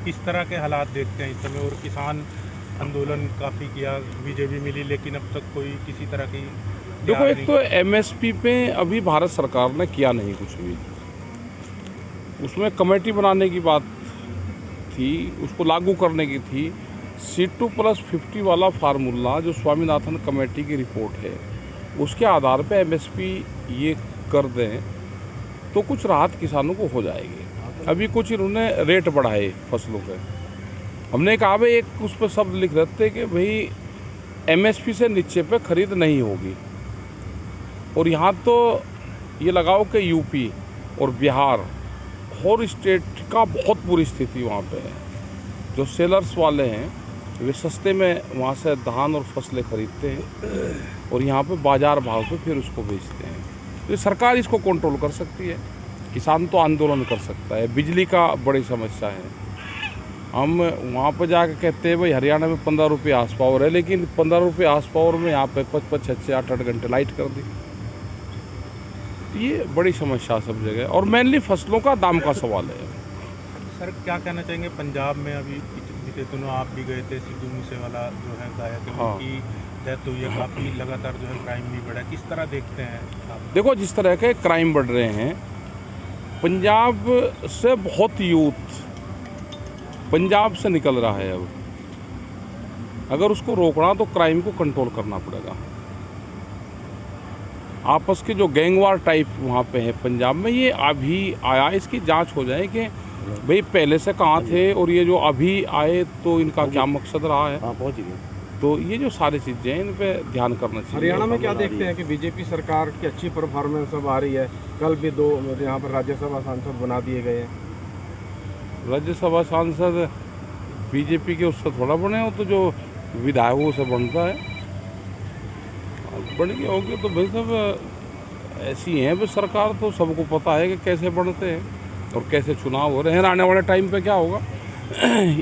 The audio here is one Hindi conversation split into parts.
किस तरह के हालात देखते हैं इस समय? और किसान आंदोलन काफ़ी किया, बीजेपी मिली, लेकिन अब तक कोई किसी तरह की देखो, एक तो एमएसपी पे अभी भारत सरकार ने किया नहीं कुछ भी। उसमें कमेटी बनाने की बात थी, उसको लागू करने की थी। C2+50 वाला फार्मूला जो स्वामीनाथन कमेटी की रिपोर्ट है, उसके आधार पे एमएसपी ये कर दें तो कुछ राहत किसानों को हो जाएगी। अभी कुछ इन्होंने रेट बढ़ाए फसलों के। हमने कहा भाई, एक उस पर शब्द लिख देते कि भाई एमएसपी से नीचे पे खरीद नहीं होगी। और यहाँ तो ये लगाओ कि यूपी और बिहार और स्टेट का बहुत बुरी स्थिति वहाँ पे है। जो सेलर्स वाले हैं वे सस्ते में वहाँ से धान और फसलें खरीदते हैं और यहाँ पे बाज़ार भाव पे फिर उसको बेचते हैं। तो सरकार इसको कंट्रोल कर सकती है, किसान तो आंदोलन कर सकता है। बिजली का बड़ी समस्या है। हम वहाँ पर जाकर कहते हैं भाई हरियाणा में 15 रुपये हार्स पावर है, लेकिन 15 रुपये हार्स पावर में यहाँ पे 5-5, 6-6, 8-8 घंटे लाइट कर दी। ये बड़ी समस्या सब जगह, और मेनली फसलों का दाम का सवाल है। सर, क्या कहना चाहेंगे? पंजाब में अभी बीते दिनों आप भी गए थे, सिद्धू मूसेवाला जो है गायक है, हाँ। उनकी डेथ हुई है। काफ़ी लगातार जो है क्राइम भी बढ़ा है। किस तरह देखते हैं आप? देखो, जिस तरह के क्राइम बढ़ रहे हैं, पंजाब से बहुत यूथ पंजाब से निकल रहा है। अब अगर उसको रोकना तो क्राइम को कंट्रोल करना पड़ेगा। आपस के जो गैंगवार टाइप वहाँ पे है पंजाब में, ये अभी आया, इसकी जांच हो जाए कि भाई पहले से कहाँ थे और ये जो अभी आए तो इनका क्या मकसद रहा है। पहुँच गए। तो ये जो सारी चीज़ें हैं, इन पे ध्यान करना चाहिए। हरियाणा में क्या देखते हैं कि बीजेपी सरकार की अच्छी परफॉर्मेंस अब आ रही है। कल भी 2 यहाँ पर राज्यसभा सांसद बना दिए गए हैं। राज्यसभा सांसद बीजेपी के उससे थोड़ा बने हो, तो जो विधायकों से बनता है। बन गया होगी तो भाई सब ऐसी हैं। भाई सरकार तो सबको पता है कि कैसे बनते हैं और कैसे चुनाव हो रहे हैं। आने वाले टाइम पे क्या होगा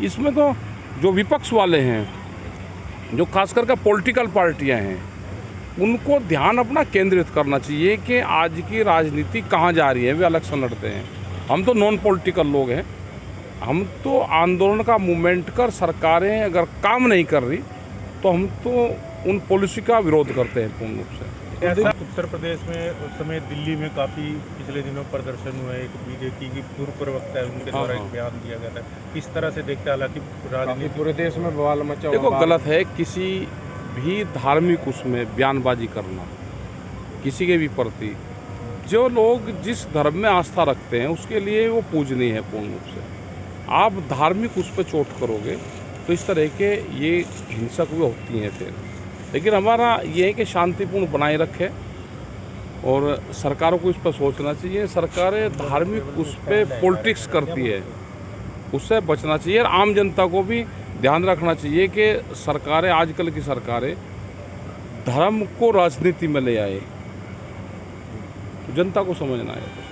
इसमें तो जो विपक्ष वाले हैं, जो खास करके पॉलिटिकल पार्टियां हैं, उनको ध्यान अपना केंद्रित करना चाहिए कि आज की राजनीति कहाँ जा रही है। वे इलेक्शन लड़ते हैं, हम तो नॉन पॉलिटिकल लोग हैं। हम तो आंदोलन का मूवमेंट कर, सरकारें अगर काम नहीं कर रही तो हम तो उन पॉलिसी का विरोध करते हैं पूर्ण रूप से। ऐसा उत्तर प्रदेश में उस समय दिल्ली में काफ़ी पिछले दिनों प्रदर्शन हुए। एक बीजेपी की पूर्व प्रवक्ता है, उनके द्वारा एक बयान दिया गया था। किस तरह से देखते हैं? हालांकि राजनीति पूरे देश में बवाल मचा। देखो, गलत है किसी भी धार्मिक उसमें बयानबाजी करना किसी के भी प्रति। जो लोग जिस धर्म में आस्था रखते हैं उसके लिए वो पूजनीय है पूर्ण रूप से। आप धार्मिक उस पर चोट करोगे तो इस तरह के ये हिंसक भी होती हैं फिर। लेकिन हमारा ये है कि शांतिपूर्ण बनाए रखें और सरकारों को इस पर सोचना चाहिए। सरकारें धार्मिक उस पर पॉलिटिक्स करती है, उससे बचना चाहिए। और आम जनता को भी ध्यान रखना चाहिए कि सरकारें, आजकल की सरकारें धर्म को राजनीति में ले आए, जनता को समझना है।